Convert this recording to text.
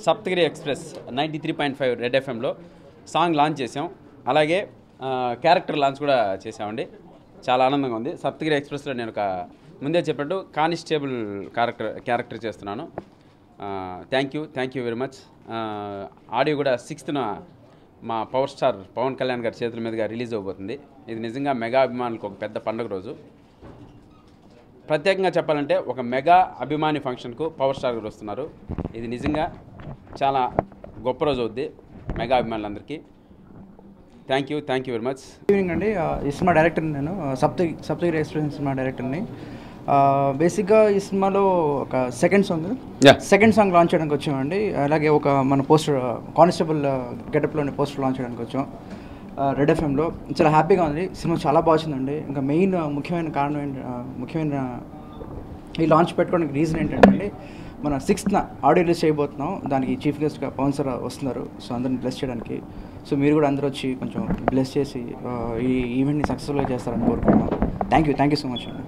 Saptagiri express 93.5 red ఎఫ్ఎంలో song launch చేసాం. అలాగే క్యారెక్టర్ లాంచ్ కూడా చేసామండి. చాలా ఆనందంగా ఉంది. సప్తగిరి ఎక్స్ప్రెస్లో నేను ఒక ముందే చెప్పినట్టు కానిస్టేబుల్ క్యారెక్టర్ చేస్తున్నాను. Thank you very much. Audio కూడా 6th మా పవర్ స్టార్ పవన్ కళ్యాణ్ గారి చేతుల మీదుగా రిలీజ్ అవబోతుంది. ఇది నిజంగా మెగా అభిమానులకు ఒక పెద్ద పండుగ రోజు. ప్రత్యేకంగా చెప్పాలంటే ఒక మెగా అభిమాని ఫంక్షన్కు పవర్ స్టార్ గారు వస్తున్నారు. ఇది నిజంగా చాలా గొప్ప రోజు అవుద్ది మెగా అభిమానులందరికీ. Thank you very much. Evening అండి. ఈ సినిమా డైరెక్టర్ నేను సప్తగిరి ఎక్స్ప్రెస్ సినిమా డైరెక్టర్ని. బేసిక్గా ఈ సినిమాలో ఒక సెకండ్ సాంగ్ లాంచ్ చేయడానికి వచ్చామండి. అలాగే ఒక మన పోస్టర్ కానిస్టేబుల్ గెటప్లోని పోస్టర్ లాంచ్ చేయడానికి వచ్చాం రెడ్ ఎఫ్ఎంలో. చాలా హ్యాపీగా ఉంది. సినిమా చాలా బాగుందండి. ఇంకా ముఖ్యమైన కారణం ముఖ్యమైన ఈ లాంచ్ పెట్టుకోవడానికి రీజన్ ఏంటంటే మన 6th ఆడియో రిలీజ్ చేయబోతున్నాం. దానికి చీఫ్ గెస్ట్గా పవన్ సార్ వస్తున్నారు. సో అందరిని బ్లెస్ చేయడానికి. సో మీరు కూడా అందరూ వచ్చి కొంచెం బ్లెస్ చేసి ఈ ఈవెంట్ని సక్సెస్ఫుల్గా చేస్తారని కోరుకుంటున్నాం. థ్యాంక్ యూ సో మచ్ అండి.